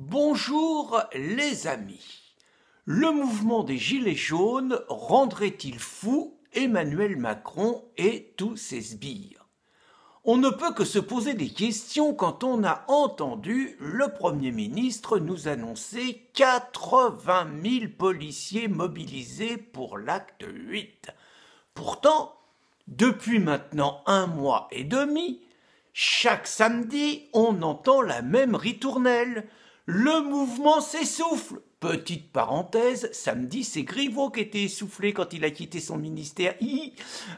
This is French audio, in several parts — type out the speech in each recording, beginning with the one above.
Bonjour les amis. Le mouvement des Gilets jaunes rendrait-il fou Emmanuel Macron et tous ses sbires? On ne peut que se poser des questions quand on a entendu le Premier ministre nous annoncer 80 000 policiers mobilisés pour l'acte 8. Pourtant, depuis maintenant 1 mois et demi, chaque samedi, on entend la même ritournelle. Le mouvement s'essouffle. Petite parenthèse, samedi, c'est Griveaux qui était essoufflé quand il a quitté son ministère.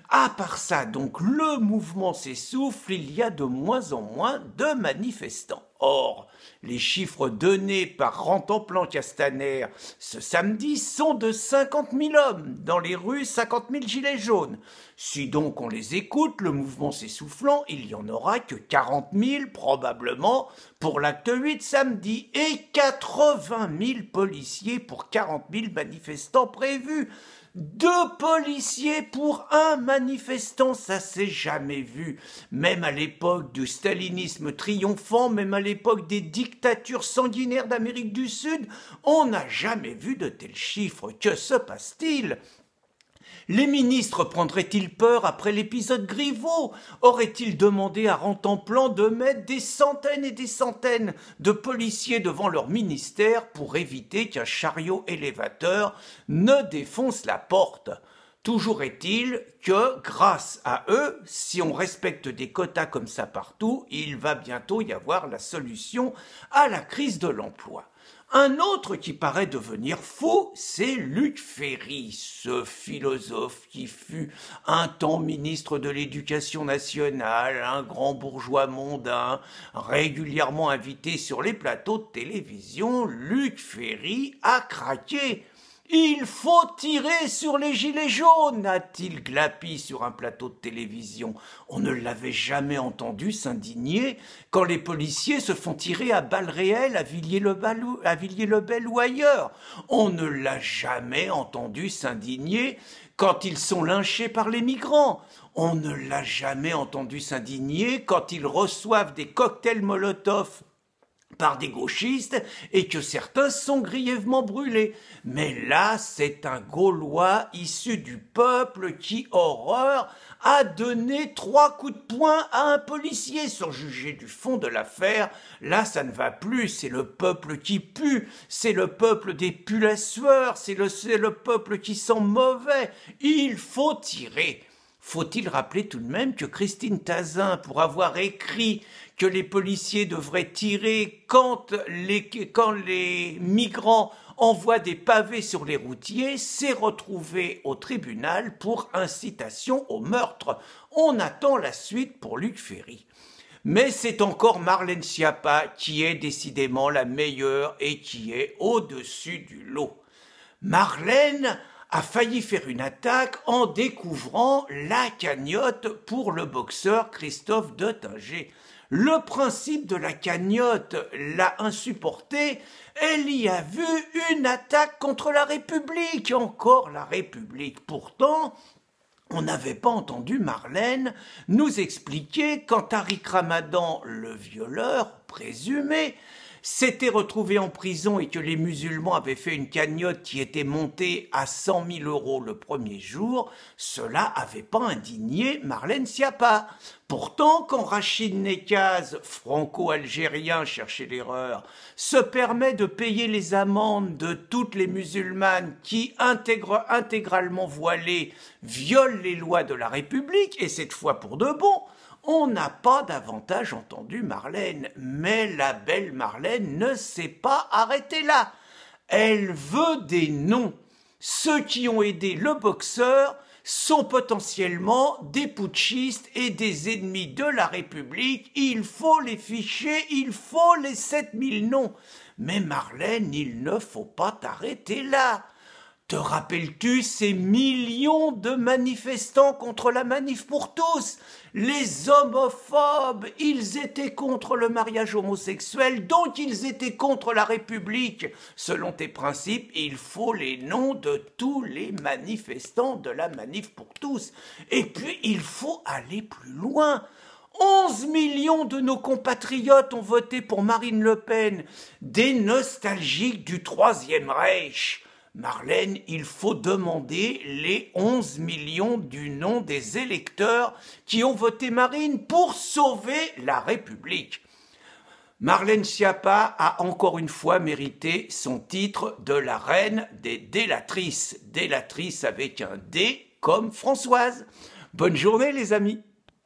À part ça, donc, le mouvement s'essouffle, il y a de moins en moins de manifestants. Or, les chiffres donnés par Rantanplan-Castaner ce samedi sont de 50 000 hommes, dans les rues 50 000 gilets jaunes. Si donc on les écoute, le mouvement s'essoufflant, il n'y en aura que 40 000 probablement pour l'acte 8 samedi et 80 000 policiers pour 40 000 manifestants prévus. 2 policiers pour 1 manifestant, ça s'est jamais vu. Même à l'époque du stalinisme triomphant, même à l'époque des dictatures sanguinaires d'Amérique du Sud, on n'a jamais vu de tels chiffres. Que se passe-t-il ? Les ministres prendraient-ils peur après l'épisode Griveaux? Auraient-ils demandé à Rantanplan de mettre des centaines et des centaines de policiers devant leur ministère pour éviter qu'un chariot élévateur ne défonce la porte? Toujours est-il que, grâce à eux, si on respecte des quotas comme ça partout, il va bientôt y avoir la solution à la crise de l'emploi. Un autre qui paraît devenir fou, c'est Luc Ferry, ce philosophe qui fut un temps ministre de l'Éducation nationale, un grand bourgeois mondain, régulièrement invité sur les plateaux de télévision. Luc Ferry a craqué. Il faut tirer sur les gilets jaunes, a-t-il glapi sur un plateau de télévision. On ne l'avait jamais entendu s'indigner quand les policiers se font tirer à balles réelles à Villiers-le-Bel ou ailleurs. On ne l'a jamais entendu s'indigner quand ils sont lynchés par les migrants. On ne l'a jamais entendu s'indigner quand ils reçoivent des cocktails Molotov par des gauchistes et que certains sont grièvement brûlés. Mais là, c'est un Gaulois issu du peuple qui, horreur, a donné 3 coups de poing à un policier. Sans juger du fond de l'affaire, là, ça ne va plus. C'est le peuple qui pue, c'est le peuple des pulls à sueur, c'est le peuple qui sent mauvais. Il faut tirer. Faut-il rappeler tout de même que Christine Tazin, pour avoir écrit que les policiers devraient tirer quand les migrants envoient des pavés sur les routiers, s'est retrouvée au tribunal pour incitation au meurtre. On attend la suite pour Luc Ferry. Mais c'est encore Marlène Schiappa qui est décidément la meilleure et qui est au-dessus du lot. Marlène a failli faire une attaque en découvrant la cagnotte pour le boxeur Christophe Deutinger. Le principe de la cagnotte l'a insupporté, elle y a vu une attaque contre la République, encore la République. Pourtant, on n'avait pas entendu Marlène nous expliquer quand Tariq Ramadan, le violeur présumé, s'était retrouvé en prison et que les musulmans avaient fait une cagnotte qui était montée à 100 000 € le premier jour, cela avait pas indigné Marlène Schiappa. Pourtant, quand Rachid Nekaz, franco-algérien, cherchez l'erreur, se permet de payer les amendes de toutes les musulmanes qui, intégralement voilées, violent les lois de la République, et cette fois pour de bon, on n'a pas davantage entendu Marlène, mais la belle Marlène ne s'est pas arrêtée là. Elle veut des noms. Ceux qui ont aidé le boxeur sont potentiellement des putschistes et des ennemis de la République. Il faut les ficher, il faut les 7000 noms. Mais Marlène, il ne faut pas t'arrêter là. Te rappelles-tu ces millions de manifestants contre la manif pour tous? Les homophobes, ils étaient contre le mariage homosexuel, donc ils étaient contre la République. Selon tes principes, il faut les noms de tous les manifestants de la manif pour tous. Et puis, il faut aller plus loin. 11 millions de nos compatriotes ont voté pour Marine Le Pen, des nostalgiques du Troisième Reich. Marlène, il faut demander les 11 millions du nom des électeurs qui ont voté Marine pour sauver la République. Marlène Schiappa a encore une fois mérité son titre de la reine des délatrices. Délatrice avec un D comme Françoise. Bonne journée les amis.